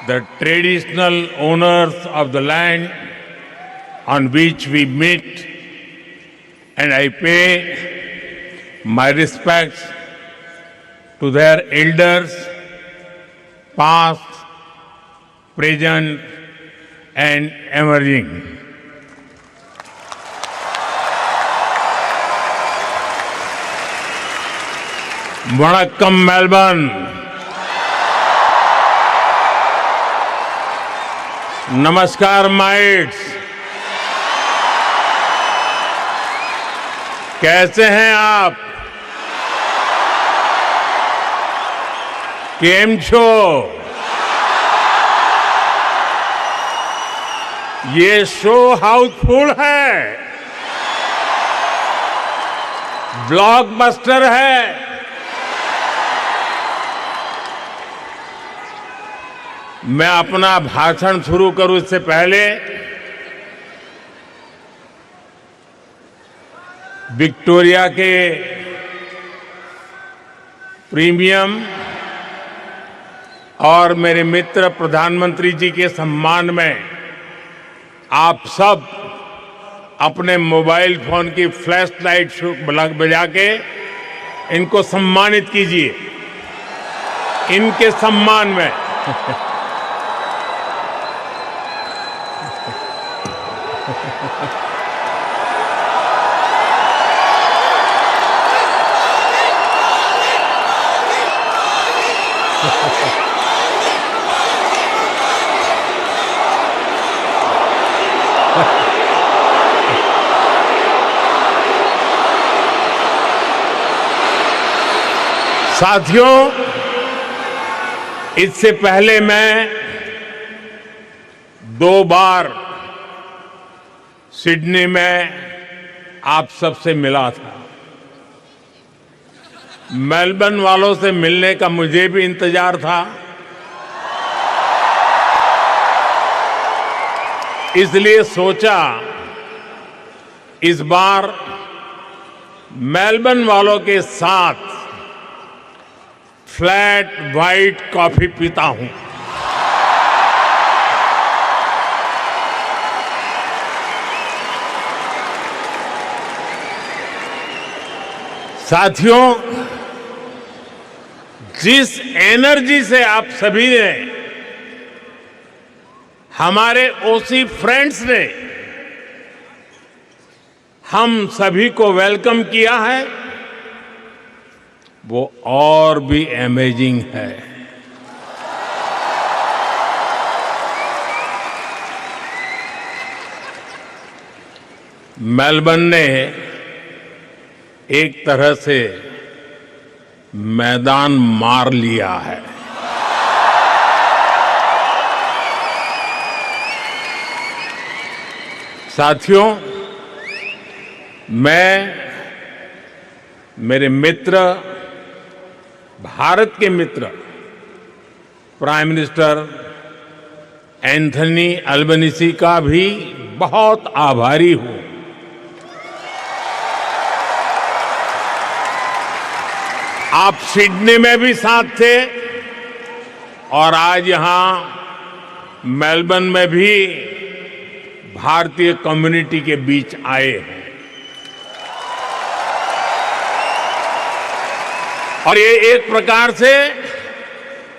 the traditional owners of the land on which we meet, and I pay my respects to their elders, past, present, and emerging. Vanakkam, Melbourne. नमस्कार mites, कैसे हैं आप? केम छो? ये show Housefull है, blockbuster है। मैं अपना भाषण शुरू करूं इससे पहले विक्टोरिया के प्रीमियम और मेरे मित्र प्रधानमंत्री जी के सम्मान में आप सब अपने मोबाइल फोन की फ्लैश लाइट बजा के इनको सम्मानित कीजिए। इनके सम्मान में साथियों, इससे पहले मैं 2 बार सिडनी में आप सबसे मिला था। मेलबर्न वालों से मिलने का मुझे भी इंतजार था, इसलिए सोचा इस बार मेलबर्न वालों के साथ फ्लैट व्हाइट कॉफी पीता हूं। साथियों, जिस एनर्जी से आप सभी ने, हमारे ओसी फ्रेंड्स ने हम सभी को वेलकम किया है, वो और भी अमेजिंग है। मेलबर्न ने एक तरह से मैदान मार लिया है। साथियों, मैं, मेरे मित्र, भारत के मित्र प्राइम मिनिस्टर एंथनी अल्बनीसी का भी बहुत आभारी हूं। आप सिडनी में भी साथ थे और आज यहां मेलबर्न में भी भारतीय कम्युनिटी के बीच आए हैं। और ये एक प्रकार से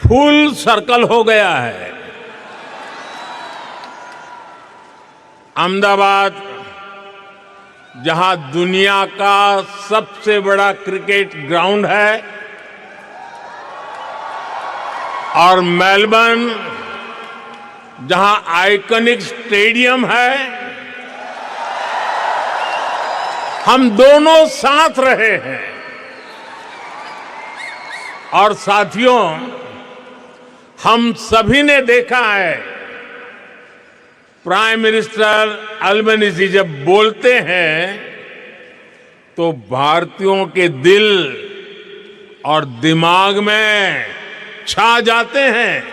फुल सर्कल हो गया है। अहमदाबाद, जहां दुनिया का सबसे बड़ा क्रिकेट ग्राउंड है, और मेलबर्न, जहां आइकॉनिक स्टेडियम है, हम दोनों साथ रहे हैं। और साथियों, हम सभी ने देखा है, प्राइम मिनिस्टर अल्बनीजी जब बोलते हैं तो भारतीयों के दिल और दिमाग में छा जाते हैं।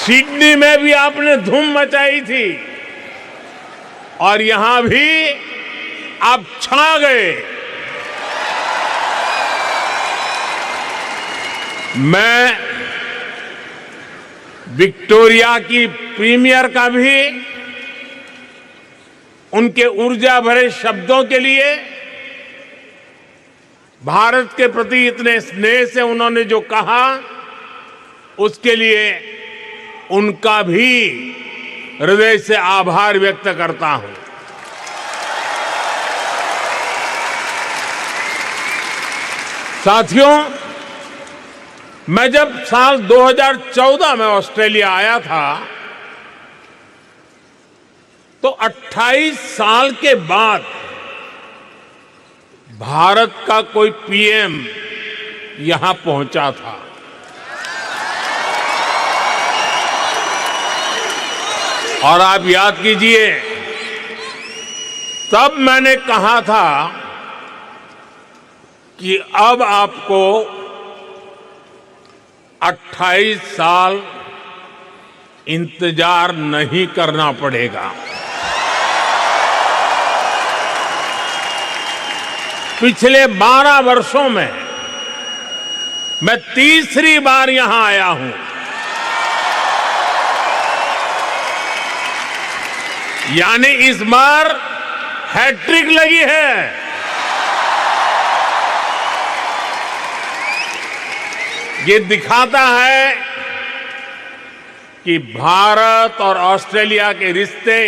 सिडनी में भी आपने धूम मचाई थी और यहां भी आप छा गए। मैं विक्टोरिया की प्रीमियर का भी उनके ऊर्जा भरे शब्दों के लिए, भारत के प्रति इतने स्नेह से उन्होंने जो कहा, उसके लिए उनका भी हृदय से आभार व्यक्त करता हूं। साथियों, मैं जब साल 2014 में ऑस्ट्रेलिया आया था, तो 28 साल के बाद भारत का कोई पीएम यहां पहुंचा था। और आप याद कीजिए, तब मैंने कहा था कि अब आपको 28 साल इंतजार नहीं करना पड़ेगा। पिछले 12 वर्षों में मैं तीसरी बार यहां आया हूं। यानी इस बार हैट्रिक लगी है। ये दिखाता है कि भारत और ऑस्ट्रेलिया के रिश्ते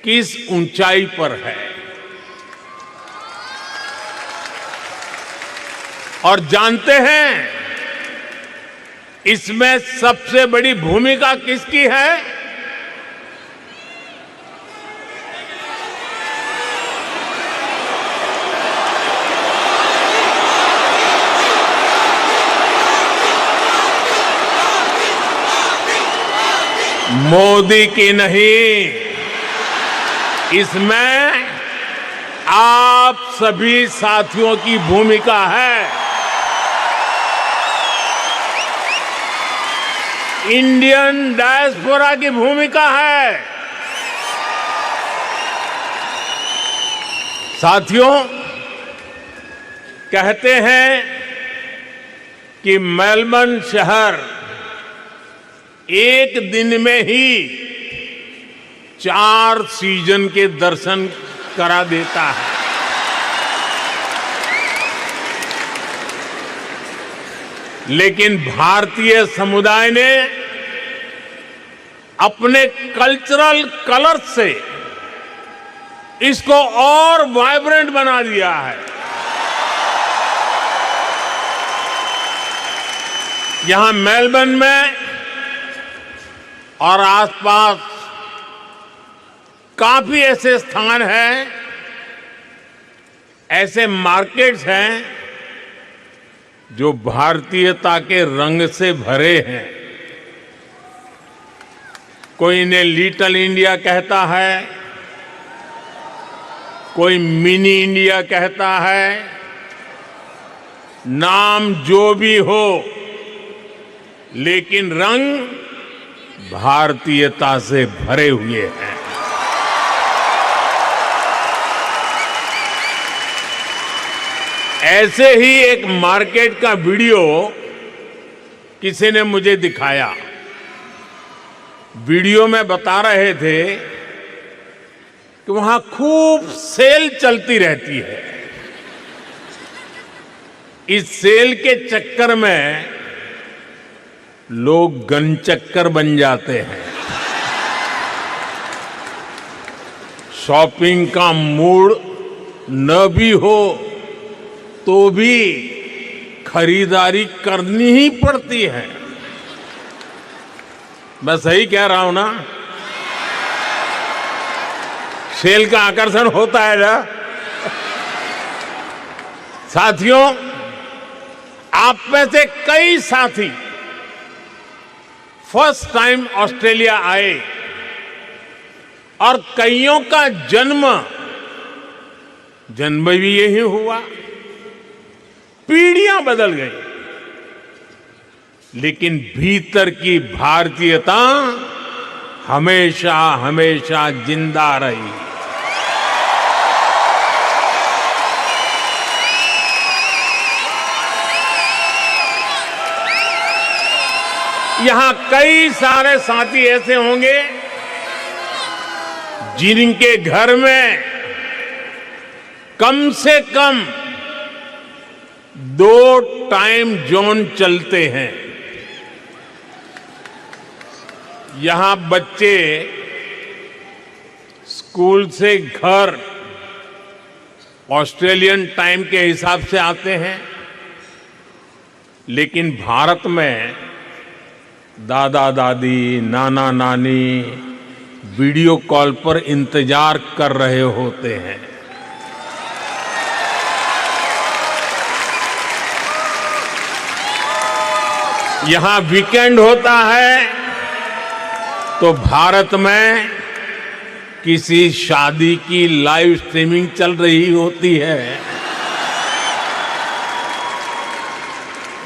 किस ऊंचाई पर है। और जानते हैं, इसमें सबसे बड़ी भूमिका किसकी है? मोदी की नहीं, इसमें आप सभी साथियों की भूमिका है। इंडियन डायस्पोरा की भूमिका है। साथियों, कहते हैं कि मेलबर्न शहर एक दिन में ही 4 सीजन के दर्शन करा देता है। लेकिन भारतीय समुदाय ने अपने कल्चरल कलर से इसको और वाइब्रेंट बना दिया है। यहां मेलबर्न में और आसपास काफी ऐसे स्थान हैं, ऐसे मार्केट्स हैं जो भारतीयता के रंग से भरे हैं। कोई इन्हें लिटिल इंडिया कहता है, कोई मिनी इंडिया कहता है। नाम जो भी हो, लेकिन रंग भारतीयता से भरे हुए हैं। ऐसे ही एक मार्केट का वीडियो किसी ने मुझे दिखाया। वीडियो में बता रहे थे कि वहां खूब सेल चलती रहती है। इस सेल के चक्कर में लोग गनचक्कर बन जाते हैं। शॉपिंग का मूड न भी हो तो भी खरीदारी करनी ही पड़ती है। मैं सही कह रहा हूं ना? सेल का आकर्षण होता है ना? साथियों, आप में से कई साथी फर्स्ट टाइम ऑस्ट्रेलिया आए और कईयों का जन्म भी यही हुआ। पीढ़ियां बदल गई, लेकिन भीतर की भारतीयता हमेशा हमेशा जिंदा रही। यहां कई सारे साथी ऐसे होंगे जिनके घर में कम से कम 2 टाइम जोन चलते हैं। यहां बच्चे स्कूल से घर ऑस्ट्रेलियन टाइम के हिसाब से आते हैं, लेकिन भारत में दादा दादी, नाना नानी वीडियो कॉल पर इंतजार कर रहे होते हैं। यहां वीकेंड होता है तो भारत में किसी शादी की लाइव स्ट्रीमिंग चल रही होती है।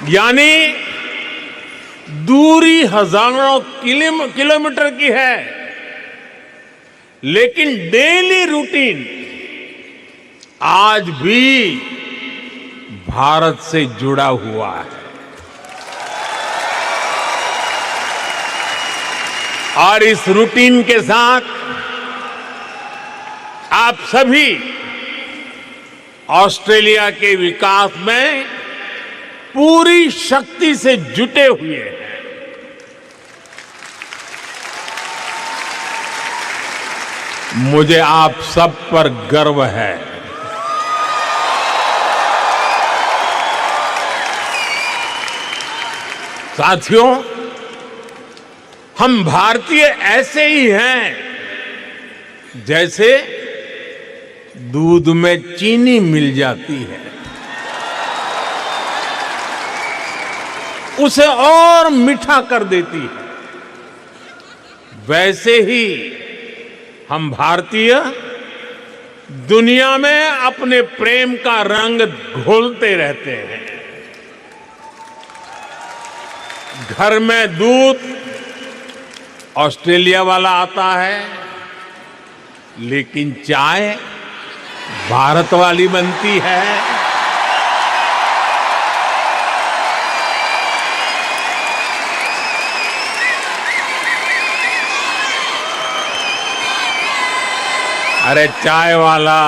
यानी दूरी हजारों किलोमीटर की है, लेकिन डेली रूटीन आज भी भारत से जुड़ा हुआ है। और इस रूटीन के साथ आप सभी ऑस्ट्रेलिया के विकास में पूरी शक्ति से जुटे हुए हैं। मुझे आप सब पर गर्व है। साथियों, हम भारतीय ऐसे ही हैं जैसे दूध में चीनी मिल जाती है, उसे और मीठा कर देती है। वैसे ही हम भारतीय दुनिया में अपने प्रेम का रंग घोलते रहते हैं। घर में दूध ऑस्ट्रेलिया वाला आता है, लेकिन चाय भारत वाली बनती है। अरे चाय वाला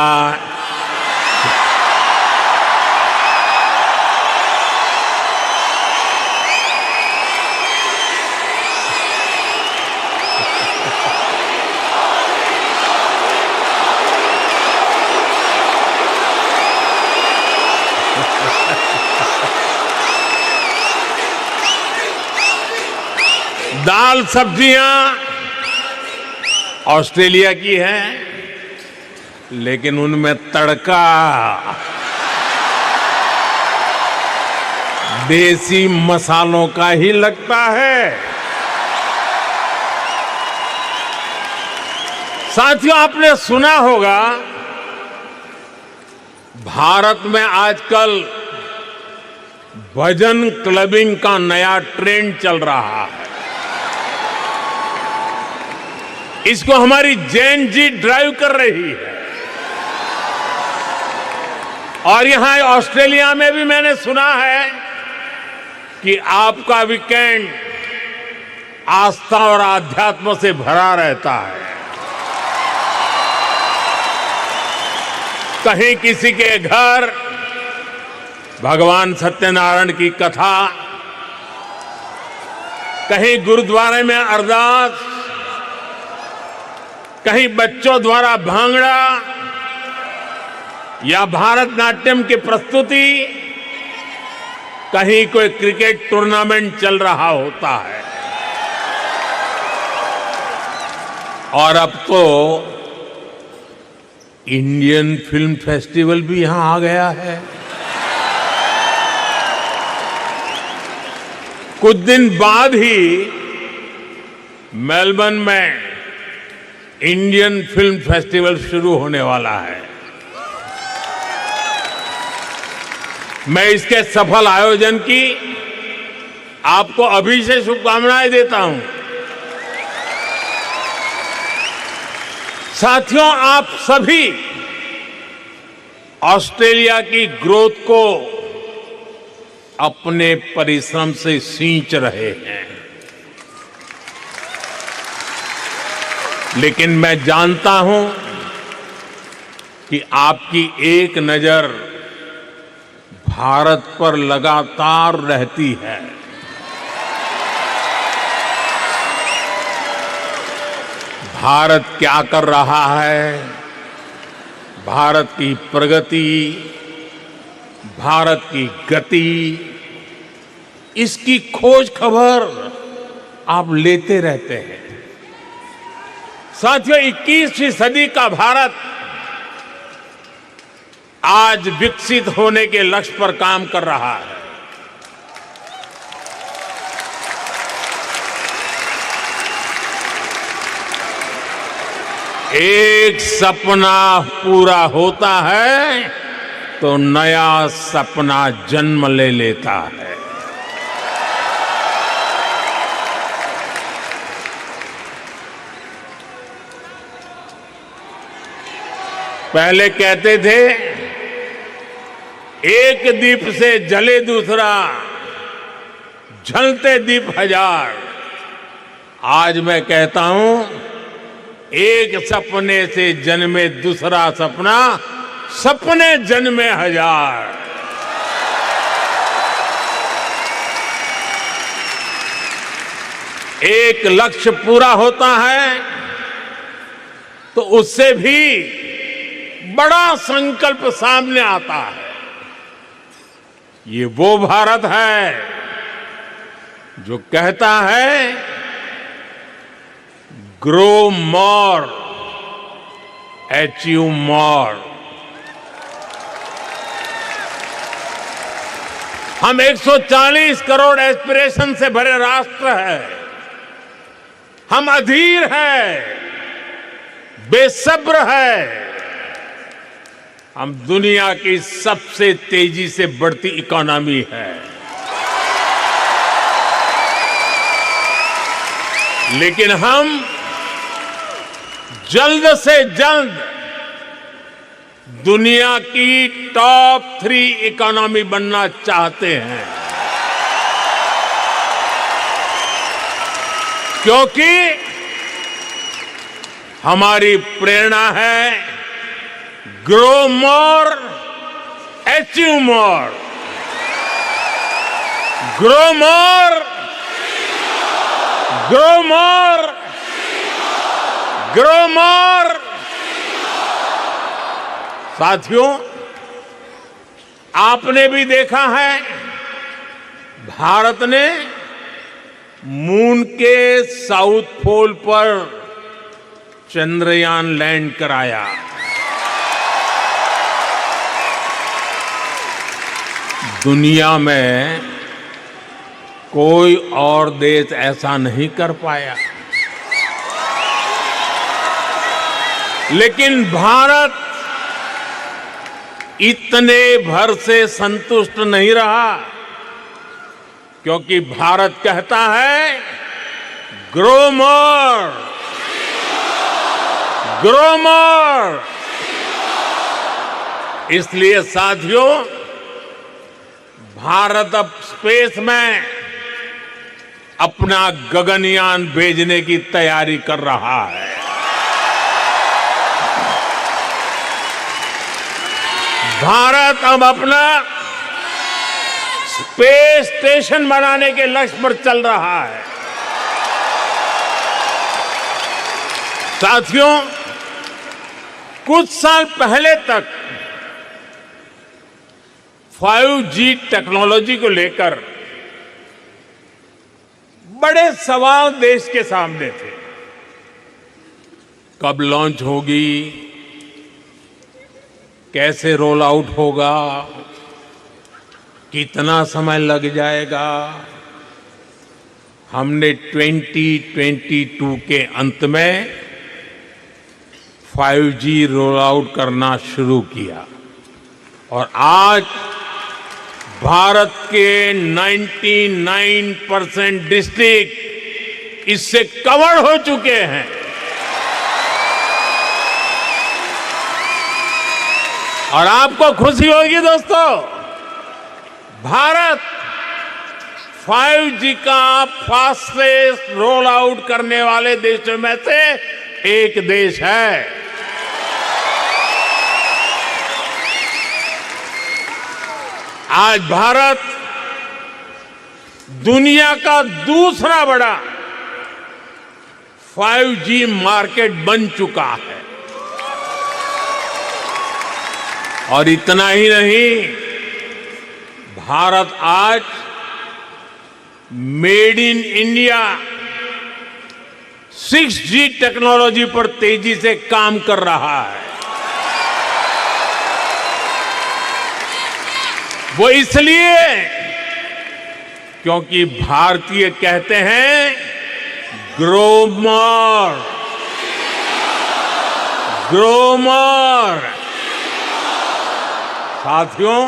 दाल सब्जियां ऑस्ट्रेलिया की हैं, लेकिन उनमें तड़का देसी मसालों का ही लगता है। साथियों, आपने सुना होगा भारत में आजकल भजन क्लबिंग का नया ट्रेंड चल रहा है। इसको हमारी जेन जी ड्राइव कर रही है। और यहां ऑस्ट्रेलिया में भी मैंने सुना है कि आपका वीकेंड आस्था और आध्यात्म से भरा रहता है। कहीं किसी के घर भगवान सत्यनारायण की कथा, कहीं गुरुद्वारे में अरदास, कहीं बच्चों द्वारा भांगड़ा या भारतनाट्यम की प्रस्तुति, कहीं कोई क्रिकेट टूर्नामेंट चल रहा होता है। और अब तो इंडियन फिल्म फेस्टिवल भी यहां आ गया है। कुछ दिन बाद ही मेलबर्न में इंडियन फिल्म फेस्टिवल शुरू होने वाला है। मैं इसके सफल आयोजन की आपको अभी से शुभकामनाएं देता हूं। साथियों, आप सभी ऑस्ट्रेलिया की ग्रोथ को अपने परिश्रम से सींच रहे हैं। लेकिन मैं जानता हूं कि आपकी एक नजर भारत पर लगातार रहती है। भारत क्या कर रहा है, भारत की प्रगति, भारत की गति, इसकी खोज खबर आप लेते रहते हैं। साथियों, 21वीं सदी का भारत आज विकसित होने के लक्ष्य पर काम कर रहा है। एक सपना पूरा होता है तो नया सपना जन्म ले लेता है। पहले कहते थे एक दीप से जले दूसरा, जलते दीप हजार। आज मैं कहता हूं एक सपने से जन्मे दूसरा सपना, सपने जन्मे हजार। एक लक्ष्य पूरा होता है तो उससे भी बड़ा संकल्प सामने आता है। ये वो भारत है जो कहता है ग्रो मोर, अचीव मोर। हम 140 करोड़ एस्पिरेशन से भरे राष्ट्र है। हम अधीर है, बेसब्र है। हम दुनिया की सबसे तेजी से बढ़ती इकोनॉमी है, लेकिन हम जल्द से जल्द दुनिया की टॉप 3 इकोनॉमी बनना चाहते हैं, क्योंकि हमारी प्रेरणा है grow more, achieve more. Grow more, grow more, grow more. साथियों, आपने भी देखा है भारत ने मून के साउथ पोल पर चंद्रयान लैंड कराया। दुनिया में कोई और देश ऐसा नहीं कर पाया, लेकिन भारत इतने भर से संतुष्ट नहीं रहा, क्योंकि भारत कहता है ग्रो मोर, ग्रो मोर। इसलिए साथियों, भारत अब स्पेस में अपना गगनयान भेजने की तैयारी कर रहा है। भारत अब अपना स्पेस स्टेशन बनाने के लक्ष्य पर चल रहा है। साथियों, कुछ साल पहले तक 5G टेक्नोलॉजी को लेकर बड़े सवाल देश के सामने थे। कब लॉन्च होगी, कैसे रोल आउट होगा, कितना समय लग जाएगा। हमने 2022 के अंत में 5G रोल आउट करना शुरू किया और आज भारत के 99% डिस्ट्रिक्ट इससे कवर हो चुके हैं। और आपको खुशी होगी दोस्तों, भारत 5G का फास्टेस्ट रोल आउट करने वाले देशों में से एक देश है। आज भारत दुनिया का दूसरा बड़ा 5G मार्केट बन चुका है। और इतना ही नहीं, भारत आज made in India 6G technology पर तेजी से काम कर रहा है। वो इसलिए क्योंकि भारतीय कहते हैं ग्रो मोर, ग्रो मोर। साथियों,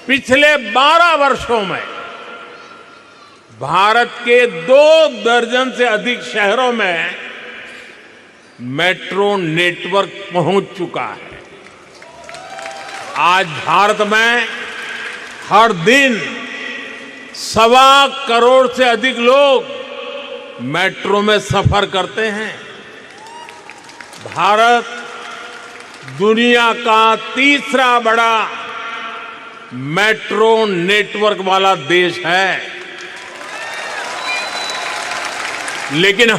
पिछले 12 वर्षों में भारत के 2 दर्जन से अधिक शहरों में मेट्रो नेटवर्क पहुंच चुका है। आज भारत में हर दिन 1.25 करोड़ से अधिक लोग मेट्रो में सफर करते हैं। भारत दुनिया का तीसरा बड़ा मेट्रो नेटवर्क वाला देश है। लेकिन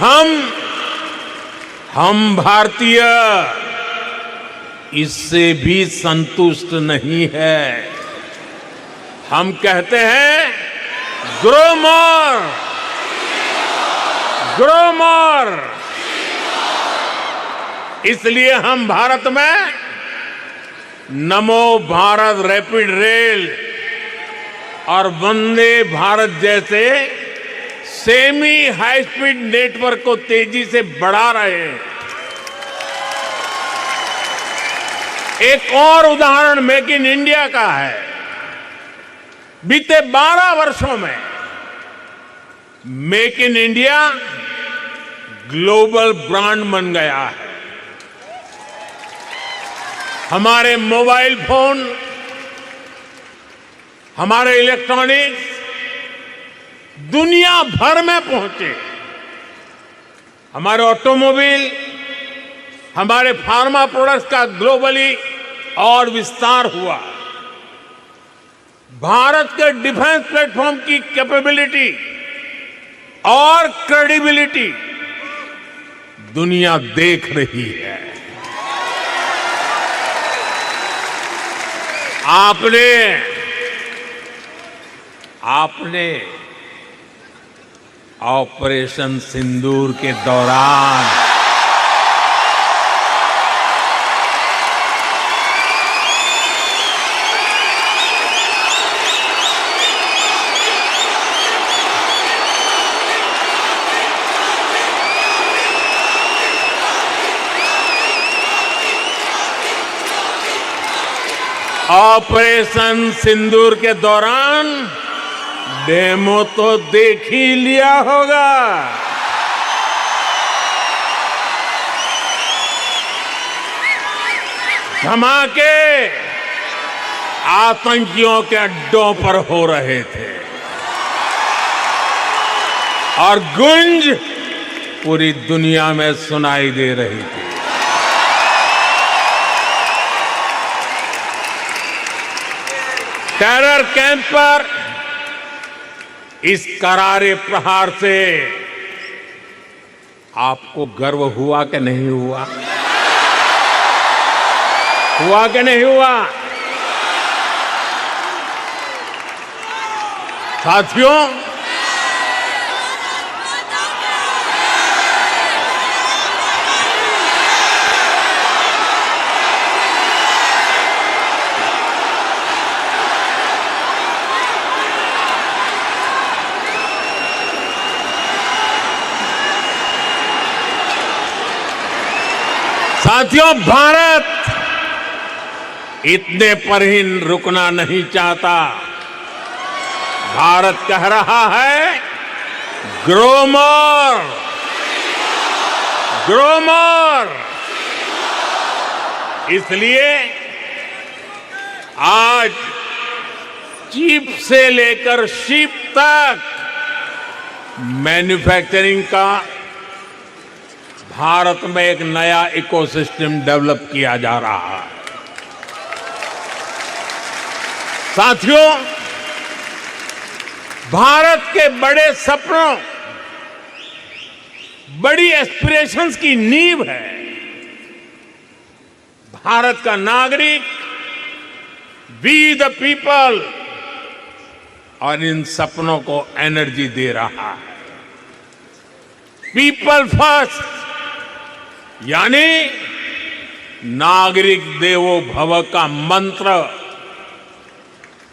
हम भारतीय इससे भी संतुष्ट नहीं है। हम कहते हैं ग्रो मोर, ग्रो मोर। इसलिए हम भारत में नमो भारत रैपिड रेल और वंदे भारत जैसे सेमी हाई स्पीड नेटवर्क को तेजी से बढ़ा रहे हैं। एक और उदाहरण मेक इन इंडिया का है। बीते 12 वर्षों में make in India global brand बन गया है। हमारे मोबाइल फोन, हमारे इलेक्ट्रॉनिक्स दुनिया भर में पहुंचे। हमारे ऑटोमोबाइल, हमारे फार्मा प्रोडक्ट्स का ग्लोबली और विस्तार हुआ। भारत के डिफेंस प्लेटफॉर्म की कैपेबिलिटी और क्रेडिबिलिटी दुनिया देख रही है। आपने ऑपरेशन सिंदूर के दौरान ऑपरेशन सिंदूर के दौरान डेमो तो देख ही लिया होगा। धमाके आतंकियों के अड्डों पर हो रहे थे और गूंज पूरी दुनिया में सुनाई दे रही थी। टेरर कैंप पर इस करारे प्रहार से आपको गर्व हुआ कि नहीं हुआ? हुआ कि नहीं हुआ? साथियों, भारत इतने पर ही रुकना नहीं चाहता। भारत कह रहा है ग्रो मोर, ग्रो मोर। इसलिए आज चिप से लेकर शिप तक मैन्युफैक्चरिंग का भारत में एक नया इकोसिस्टम डेवलप किया जा रहा है। साथियों, भारत के बड़े सपनों, बड़ी एस्पिरेशंस की नींव है भारत का नागरिक, वी द पीपल, और इन सपनों को एनर्जी दे रहा है। पीपल फर्स्ट यानी नागरिक देवो भव का मंत्र,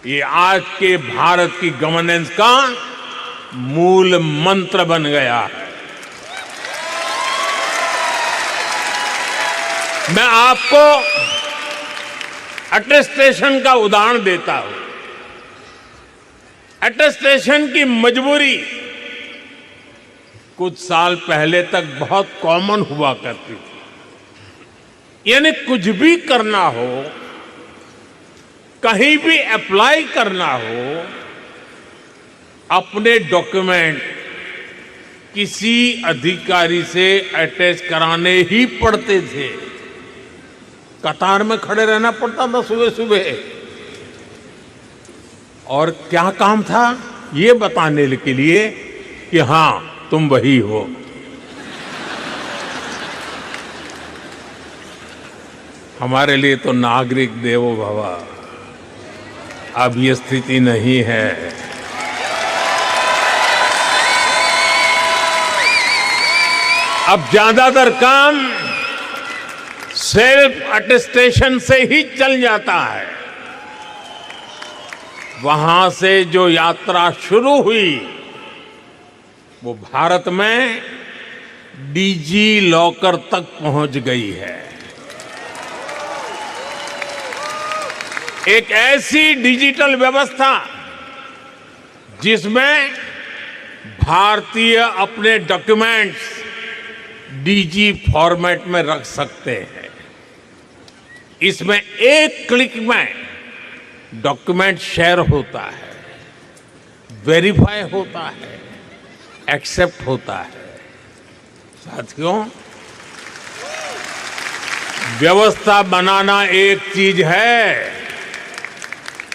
ये आज के भारत की गवर्नेंस का मूल मंत्र बन गया है। मैं आपको अटेस्टेशन का उदाहरण देता हूं। अटेस्टेशन की मजबूरी कुछ साल पहले तक बहुत कॉमन हुआ करती थी। यानी कुछ भी करना हो, कहीं भी अप्लाई करना हो, अपने डॉक्यूमेंट किसी अधिकारी से अटैच कराने ही पड़ते थे। कतार में खड़े रहना पड़ता था सुबह सुबह, और क्या काम था? ये बताने के लिए कि हां तुम वही हो। हमारे लिए तो नागरिक देवो भव अब ये स्थिति नहीं है। अब ज्यादातर काम सेल्फ अटेस्टेशन से ही चल जाता है। वहां से जो यात्रा शुरू हुई वो भारत में डिजी लॉकर तक पहुंच गई है। एक ऐसी डिजिटल व्यवस्था जिसमें भारतीय अपने डॉक्यूमेंट्स डीजी फॉर्मेट में रख सकते हैं। इसमें एक क्लिक में डॉक्यूमेंट शेयर होता है, वेरीफाई होता है, एक्सेप्ट होता है। साथियों, व्यवस्था बनाना एक चीज है,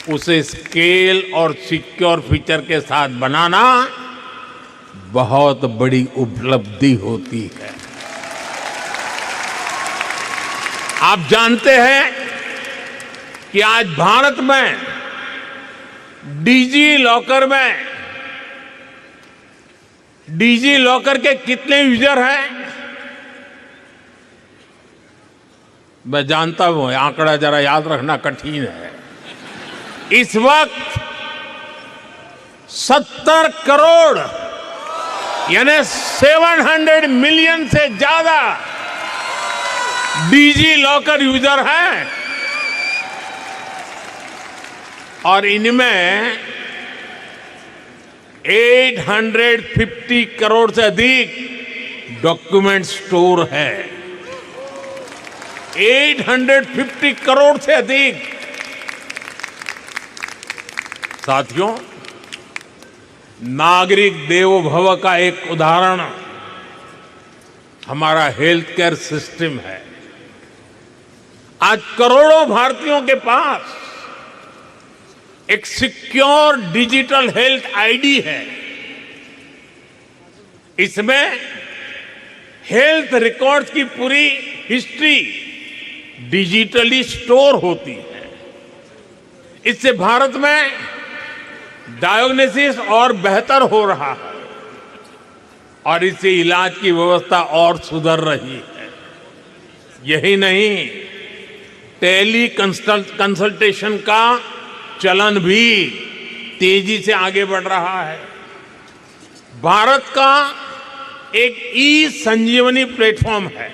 उसे स्केल और सिक्योर फीचर के साथ बनाना बहुत बड़ी उपलब्धि होती है। आप जानते हैं कि आज भारत में डिजी लॉकर के कितने यूजर हैं? मैं जानता हूं आंकड़ा जरा याद रखना कठिन है। इस वक्त 70 करोड़ यानी 700 मिलियन से ज्यादा डिजी लॉकर यूजर हैं, और इनमें 850 करोड़ से अधिक डॉक्यूमेंट स्टोर है। 850 करोड़ से अधिक। साथियों, नागरिक देवो भव का एक उदाहरण हमारा हेल्थ केयर सिस्टम है। आज करोड़ों भारतीयों के पास एक सिक्योर डिजिटल हेल्थ आईडी है। इसमें हेल्थ रिकॉर्ड्स की पूरी हिस्ट्री डिजिटली स्टोर होती है। इससे भारत में डायग्नोसिस और बेहतर हो रहा है, और इससे इलाज की व्यवस्था और सुधर रही है। यही नहीं, टेली कंसल्टेशन का चलन भी तेजी से आगे बढ़ रहा है। भारत का एक ई संजीवनी प्लेटफॉर्म है।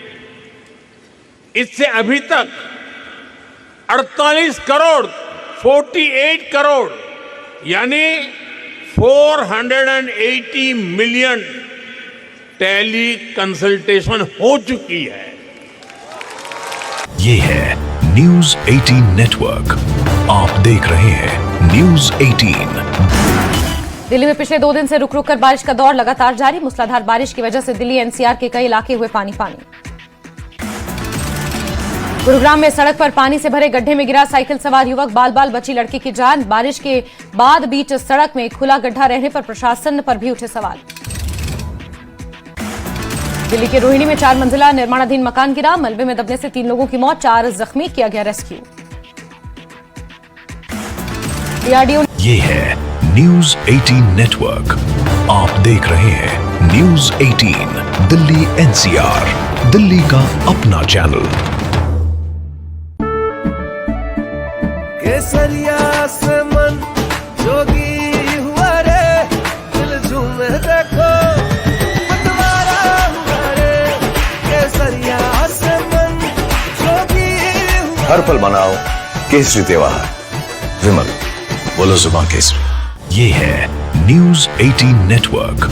इससे अभी तक 48 करोड़ यानी 480 मिलियन टेली कंसल्टेशन हो चुकी है। ये है न्यूज 18 नेटवर्क। आप देख रहे हैं न्यूज 18। दिल्ली में पिछले 2 दिन से रुक रुक कर बारिश का दौर लगातार जारी। मूसलाधार बारिश की वजह से दिल्ली एनसीआर के कई इलाके हुए पानी पानी। गुरुग्राम में सड़क पर पानी से भरे गड्ढे में गिरा साइकिल सवार युवक, बाल बाल बची लड़की की जान। बारिश के बाद बीच सड़क में खुला गड्ढा रहने पर प्रशासन पर भी उठे सवाल। दिल्ली के रोहिणी में 4 मंजिला निर्माणाधीन मकान गिरा। मलबे में दबने से 3 लोगों की मौत, 4 जख्मी, किया गया रेस्क्यू। डीआरडीओ। ये है न्यूज 18 नेटवर्क। आप देख रहे हैं न्यूज 18 दिल्ली एनसीआर, दिल्ली का अपना चैनल। केसरिया से मन जोगी हुआ रे, दिल झूमे देखो मतवारा हुआ रे। केसरिया से मन जोगी हुआ। हर पल मनाओ केसरी त्योहार। विमल, बोलो जुबान केसरी। ये है न्यूज 18 नेटवर्क।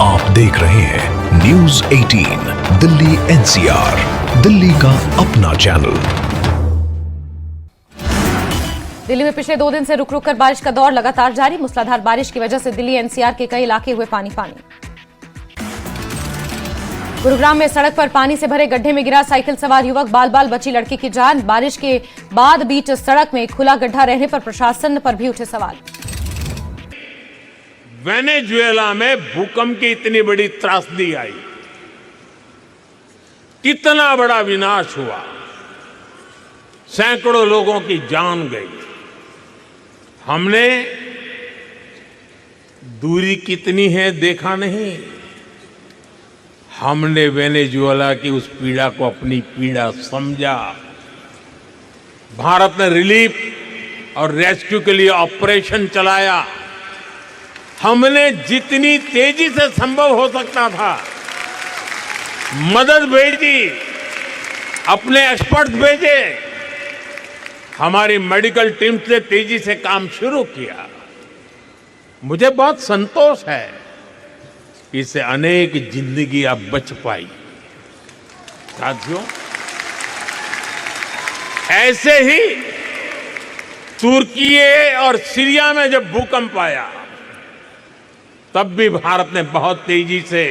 आप देख रहे हैं न्यूज 18 दिल्ली एनसीआर, दिल्ली का अपना चैनल। दिल्ली में पिछले 2 दिन से रुक रुक कर बारिश का दौर लगातार जारी। मूसलाधार बारिश की वजह से दिल्ली एनसीआर के कई इलाके हुए पानी पानी। गुरुग्राम में सड़क पर पानी से भरे गड्ढे में गिरा साइकिल सवार युवक, बाल बाल बची लड़की की जान। बारिश के बाद बीच सड़क में खुला गड्ढा रहने पर प्रशासन पर भी उठे सवाल। वेनेजुएला में भूकंप की इतनी बड़ी त्रासदी आई, कितना बड़ा विनाश हुआ, सैकड़ों लोगों की जान गई। हमने दूरी कितनी है देखा नहीं, हमने वेनेजुएला की उस पीड़ा को अपनी पीड़ा समझा। भारत ने रिलीफ और रेस्क्यू के लिए ऑपरेशन चलाया। हमने जितनी तेजी से संभव हो सकता था मदद भेजी, अपने एक्सपर्ट भेजे, हमारी मेडिकल टीम ने तेजी से काम शुरू किया। मुझे बहुत संतोष है, इससे अनेक जिंदगियां बच पाई। साथियों, ऐसे ही तुर्की और सीरिया में जब भूकंप आया तब भी भारत ने बहुत तेजी से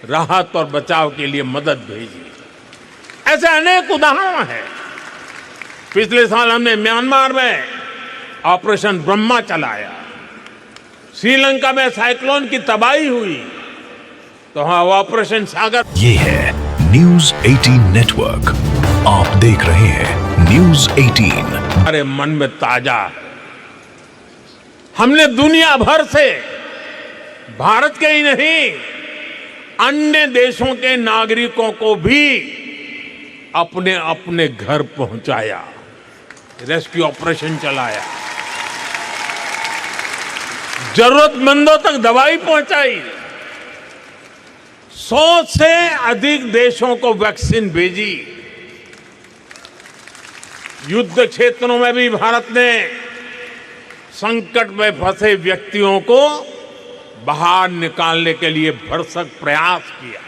राहत और बचाव के लिए मदद भेजी। ऐसे अनेक उदाहरण हैं। पिछले साल हमने म्यांमार में ऑपरेशन ब्रह्मा चलाया। श्रीलंका में साइक्लोन की तबाही हुई तो हाँ, ऑपरेशन सागर। ये है न्यूज 18 नेटवर्क। आप देख रहे हैं न्यूज 18। हमारे मन में ताजा, हमने दुनिया भर से, भारत के ही नहीं अन्य देशों के नागरिकों को भी अपने अपने घर पहुंचाया, रेस्क्यू ऑपरेशन चलाया, जरूरतमंदों तक दवाई पहुंचाई। 100 से अधिक देशों को वैक्सीन भेजी। युद्ध क्षेत्रों में भी भारत ने संकट में फंसे व्यक्तियों को बाहर निकालने के लिए भरसक प्रयास किया।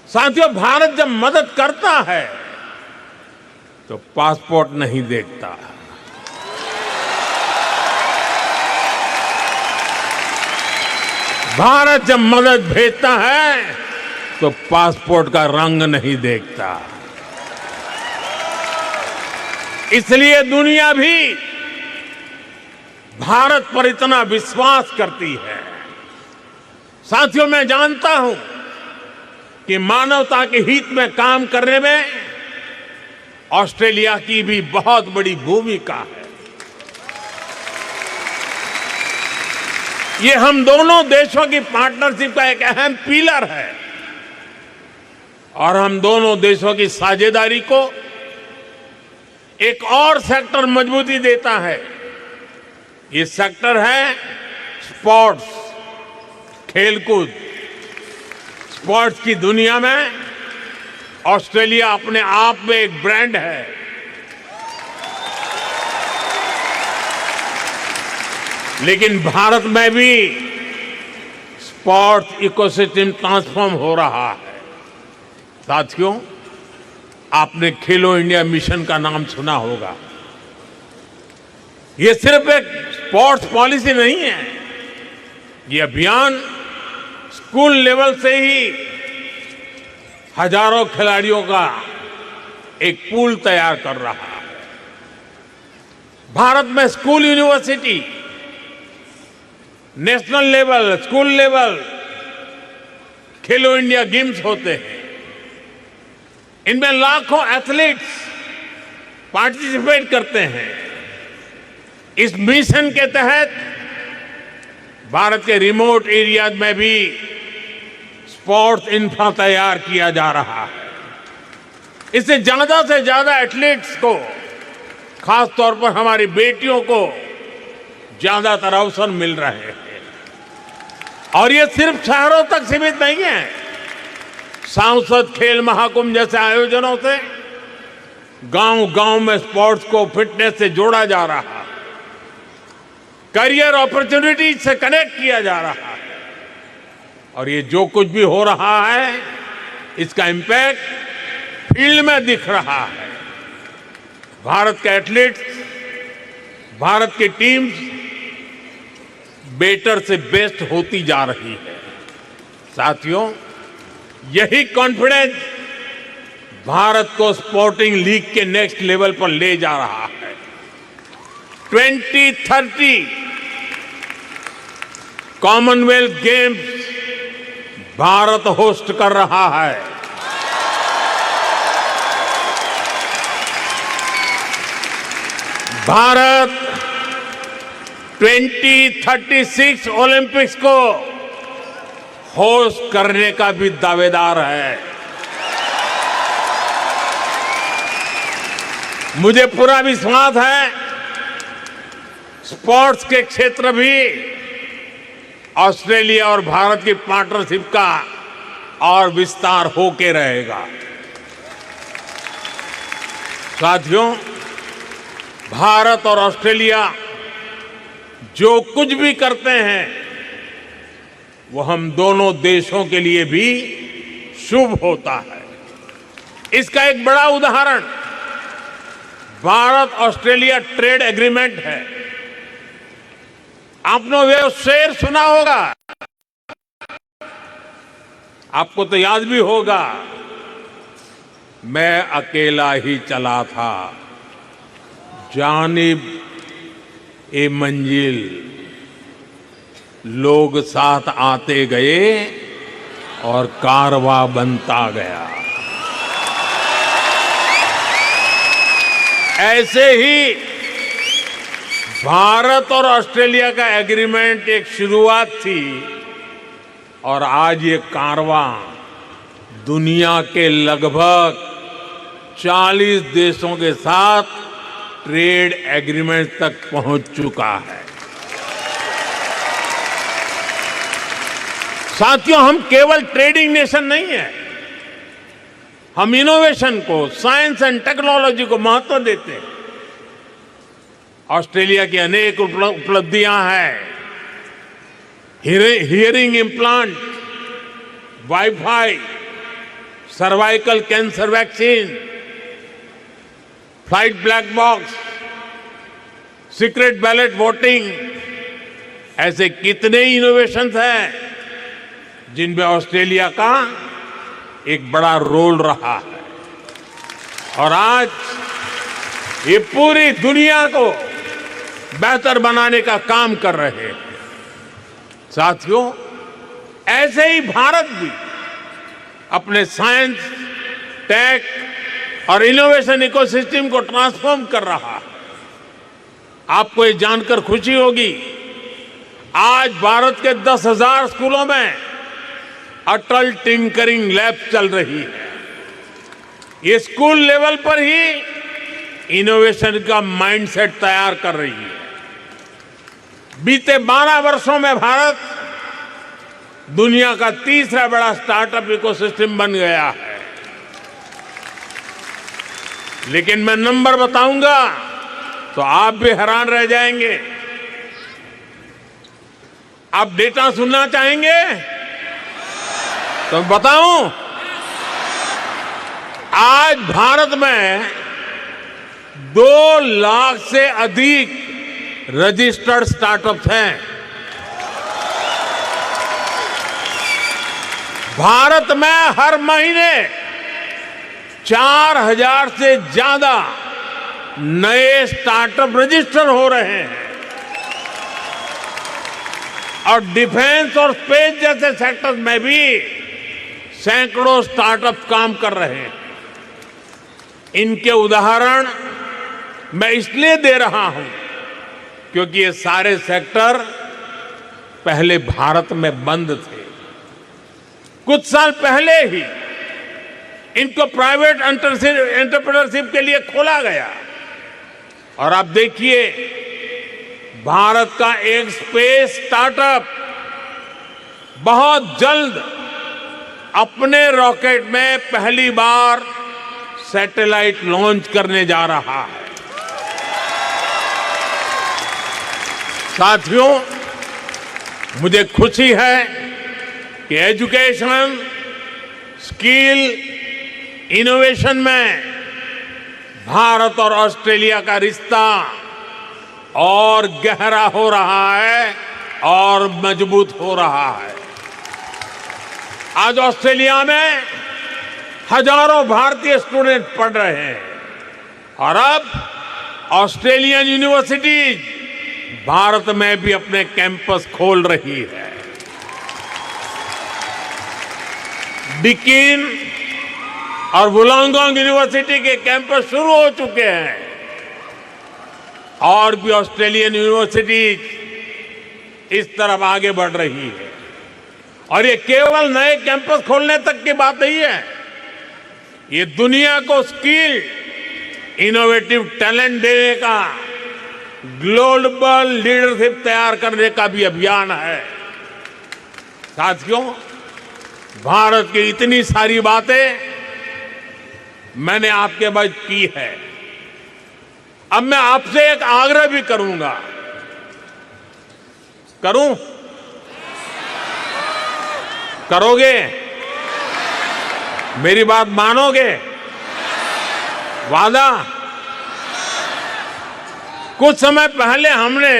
साथियों, भारत जब मदद करता है तो पासपोर्ट नहीं देखता। भारत जब मदद भेजता है तो पासपोर्ट का रंग नहीं देखता। इसलिए दुनिया भी भारत पर इतना विश्वास करती है। साथियों, मैं जानता हूं कि मानवता के हित में काम करने में ऑस्ट्रेलिया की भी बहुत बड़ी भूमिका है। ये हम दोनों देशों की पार्टनरशिप का एक अहम पिलर है और हम दोनों देशों की साझेदारी को एक और सेक्टर मजबूती देता है। ये सेक्टर है स्पोर्ट्स, खेलकूद। स्पोर्ट्स की दुनिया में ऑस्ट्रेलिया अपने आप में एक ब्रांड है। लेकिन भारत में भी स्पोर्ट्स इकोसिस्टम ट्रांसफॉर्म हो रहा है। साथियों, आपने खेलो इंडिया मिशन का नाम सुना होगा। ये सिर्फ एक स्पोर्ट्स पॉलिसी नहीं है, ये अभियान स्कूल लेवल से ही हजारों खिलाड़ियों का एक पूल तैयार कर रहा है। भारत में school university, national level, school level खेलो इंडिया गेम्स होते हैं। इनमें लाखों एथलीट्स पार्टिसिपेट करते हैं। इस मिशन के तहत भारत के रिमोट एरियाज में भी स्पोर्ट्स इंफ्रा तैयार किया जा रहा है। इससे ज्यादा से ज्यादा एथलीट्स को, खास तौर पर हमारी बेटियों को ज्यादातर अवसर मिल रहे हैं। और ये सिर्फ शहरों तक सीमित नहीं है। सांसद खेल महाकुंभ जैसे आयोजनों से गांव-गांव में स्पोर्ट्स को फिटनेस से जोड़ा जा रहा है, करियर अपॉर्चुनिटीज से कनेक्ट किया जा रहा है। और ये जो कुछ भी हो रहा है, इसका इंपैक्ट फील्ड में दिख रहा है। भारत के एथलीट्स, भारत की टीम्स बेटर से बेस्ट होती जा रही है। साथियों, यही कॉन्फिडेंस भारत को स्पोर्टिंग लीग के नेक्स्ट लेवल पर ले जा रहा है। 2030 कॉमनवेल्थ गेम्स भारत होस्ट कर रहा है। भारत 2036 ओलंपिक्स को होस्ट करने का भी दावेदार है। मुझे पूरा विश्वास है स्पोर्ट्स के क्षेत्र भी ऑस्ट्रेलिया और भारत की पार्टनरशिप का और विस्तार होके रहेगा। साथियों, भारत और ऑस्ट्रेलिया जो कुछ भी करते हैं वो हम दोनों देशों के लिए भी शुभ होता है। इसका एक बड़ा उदाहरण भारत ऑस्ट्रेलिया ट्रेड एग्रीमेंट है। आपने वो शेर सुना होगा, आपको तो याद भी होगा, मैं अकेला ही चला था, जानिब ए मंजिल, लोग साथ आते गए और कारवां बनता गया। ऐसे ही भारत और ऑस्ट्रेलिया का एग्रीमेंट एक शुरुआत थी और आज ये कारवां दुनिया के लगभग 40 देशों के साथ ट्रेड एग्रीमेंट तक पहुंच चुका है। साथियों, हम केवल ट्रेडिंग नेशन नहीं है, हम इनोवेशन को, साइंस एंड टेक्नोलॉजी को महत्व देते हैं। ऑस्ट्रेलिया की अनेक उपलब्धियां हैं। Hearing implant, wifi, cervical cancer vaccine, flight black box, secret ballot voting, ऐसे कितने इनोवेशंस हैं जिनमें ऑस्ट्रेलिया का एक बड़ा रोल रहा है। और आज ये पूरी दुनिया को बेहतर बनाने का काम कर रहे हैं। साथियों, ऐसे ही भारत भी अपने साइंस, टेक और इनोवेशन इकोसिस्टम को ट्रांसफॉर्म कर रहा है। आपको ये जानकर खुशी होगी, आज भारत के 10,000 स्कूलों में अटल टिंकरिंग लैब चल रही है। ये स्कूल लेवल पर ही इनोवेशन का माइंडसेट तैयार कर रही है। बीते 12 वर्षों में भारत दुनिया का तीसरा बड़ा स्टार्टअप इकोसिस्टम बन गया है। लेकिन मैं नंबर बताऊंगा तो आप भी हैरान रह जाएंगे। आप डेटा सुनना चाहेंगे तो बताऊं, आज भारत में 2 लाख से अधिक रजिस्टर्ड स्टार्टअप्स हैं। भारत में हर महीने 4000 से ज्यादा नए स्टार्टअप रजिस्टर हो रहे हैं और डिफेंस और स्पेस जैसे सेक्टर में भी सैकड़ों स्टार्टअप काम कर रहे हैं। इनके उदाहरण मैं इसलिए दे रहा हूं क्योंकि ये सारे सेक्टर पहले भारत में बंद थे। कुछ साल पहले ही इनको प्राइवेट एंटरप्रेन्योरशिप के लिए खोला गया और आप देखिए भारत का एक स्पेस स्टार्टअप बहुत जल्द अपने रॉकेट में पहली बार सैटेलाइट लॉन्च करने जा रहा है। साथियों, मुझे खुशी है कि एजुकेशन, स्किल, इनोवेशन में भारत और ऑस्ट्रेलिया का रिश्ता और गहरा हो रहा है और मजबूत हो रहा है। आज ऑस्ट्रेलिया में हजारों भारतीय स्टूडेंट पढ़ रहे हैं और अब ऑस्ट्रेलियन यूनिवर्सिटीज भारत में भी अपने कैंपस खोल रही है। डिकीन और वुलांगोंग यूनिवर्सिटी के कैंपस शुरू हो चुके हैं और भी ऑस्ट्रेलियन यूनिवर्सिटीज इस तरफ आगे बढ़ रही है। और ये केवल नए कैंपस खोलने तक की बात नहीं है, ये दुनिया को स्किल, इनोवेटिव टैलेंट देने का, ग्लोबल लीडरशिप तैयार करने का भी अभियान है। साथियों, भारत की इतनी सारी बातें मैंने आपके बाद की है। अब मैं आपसे एक आग्रह भी करूंगा। करूं? करोगे? मेरी बात मानोगे? वादा? कुछ समय पहले हमने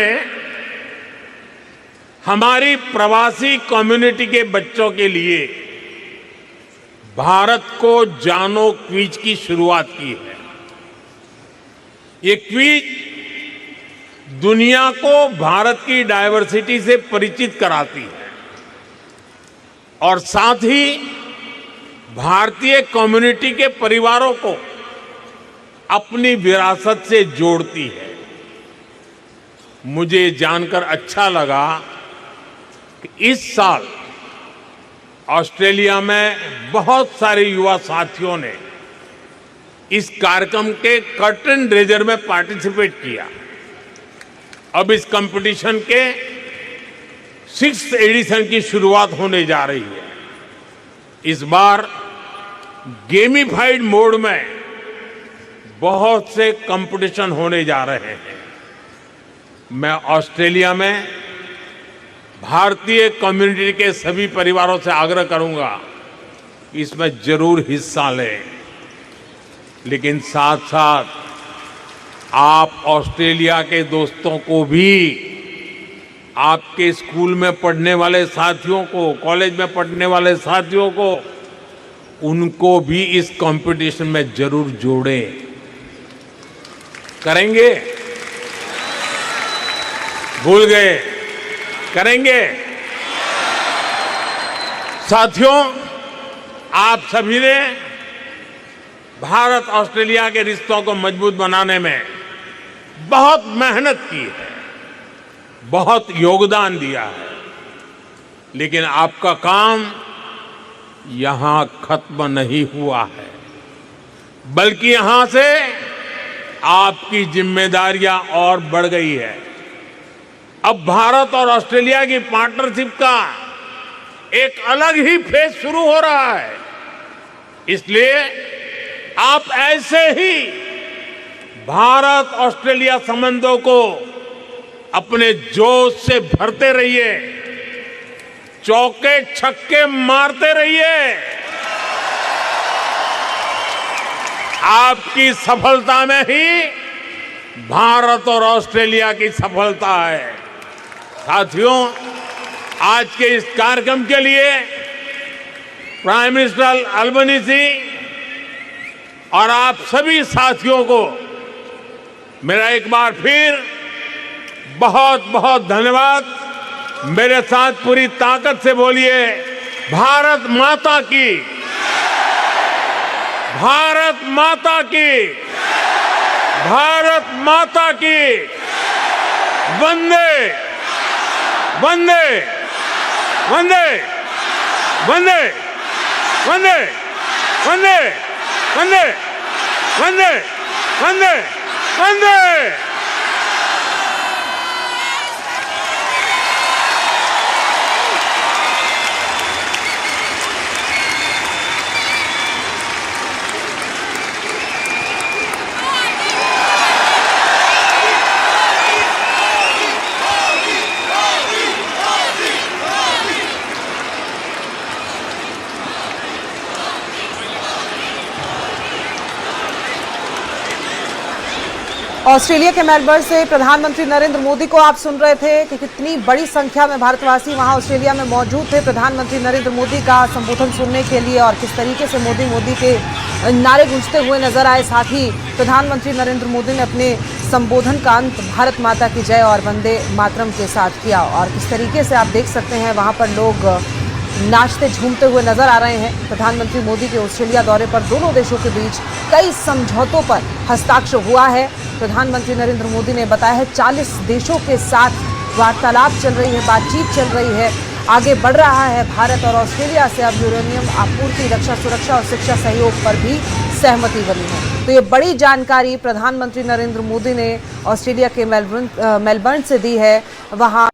हमारी प्रवासी कम्युनिटी के बच्चों के लिए भारत को जानो क्विज की शुरुआत की है। ये क्विज दुनिया को भारत की डायवर्सिटी से परिचित कराती है और साथ ही भारतीय कम्युनिटी के परिवारों को अपनी विरासत से जोड़ती है। मुझे जानकर अच्छा लगा कि इस साल ऑस्ट्रेलिया में बहुत सारे युवा साथियों ने इस कार्यक्रम के कर्टन रेजर में पार्टिसिपेट किया। अब इस कंपटीशन के 6th एडिशन की शुरुआत होने जा रही है। इस बार गेमिफाइड मोड में बहुत से कंपटीशन होने जा रहे हैं। मैं ऑस्ट्रेलिया में भारतीय कम्युनिटी के सभी परिवारों से आग्रह करूंगा कि इसमें जरूर हिस्सा लें, लेकिन साथ साथ आप ऑस्ट्रेलिया के दोस्तों को भी, आपके स्कूल में पढ़ने वाले साथियों को, कॉलेज में पढ़ने वाले साथियों को, उनको भी इस कंपटीशन में जरूर जोड़ें। करेंगे? भूल गए? करेंगे? साथियों, आप सभी ने भारत ऑस्ट्रेलिया के रिश्तों को मजबूत बनाने में बहुत मेहनत की है, बहुत योगदान दिया है, लेकिन आपका काम यहां खत्म नहीं हुआ है, बल्कि यहां से आपकी जिम्मेदारियां और बढ़ गई है। अब भारत और ऑस्ट्रेलिया की पार्टनरशिप का एक अलग ही फेज शुरू हो रहा है। इसलिए आप ऐसे ही भारत ऑस्ट्रेलिया संबंधों को अपने जोश से भरते रहिए, चौके छक्के मारते रहिए। आपकी सफलता में ही भारत और ऑस्ट्रेलिया की सफलता है। साथियों, आज के इस कार्यक्रम के लिए प्राइम मिनिस्टर अल्बनीजी और आप सभी साथियों को मेरा एक बार फिर बहुत बहुत धन्यवाद। मेरे साथ पूरी ताकत से बोलिए, भारत माता की, भारत माता की, भारत माता की, वंदे वंदे वंदे वंदे वंदे वंदे वंदे वंदे वंदे वंदे। ऑस्ट्रेलिया के मेलबर्न से प्रधानमंत्री नरेंद्र मोदी को आप सुन रहे थे कि कितनी बड़ी संख्या में भारतवासी वहां ऑस्ट्रेलिया में मौजूद थे प्रधानमंत्री नरेंद्र मोदी का संबोधन सुनने के लिए, और किस तरीके से मोदी के नारे गूंजते हुए नजर आए। साथ ही प्रधानमंत्री नरेंद्र मोदी ने अपने संबोधन का अंत भारत माता की जय और वंदे मातरम के साथ किया, और किस तरीके से आप देख सकते हैं वहां पर लोग नाचते झूमते हुए नजर आ रहे हैं। प्रधानमंत्री मोदी के ऑस्ट्रेलिया दौरे पर दोनों देशों के बीच कई समझौतों पर हस्ताक्षर हुआ है। प्रधानमंत्री नरेंद्र मोदी ने बताया है 40 देशों के साथ वार्तालाप चल रही है, बातचीत चल रही है, आगे बढ़ रहा है भारत, और ऑस्ट्रेलिया से अब यूरेनियम आपूर्ति, रक्षा सुरक्षा और शिक्षा सहयोग पर भी सहमति बनी है। तो ये बड़ी जानकारी प्रधानमंत्री नरेंद्र मोदी ने ऑस्ट्रेलिया के मेलबर्न से दी है। वहाँ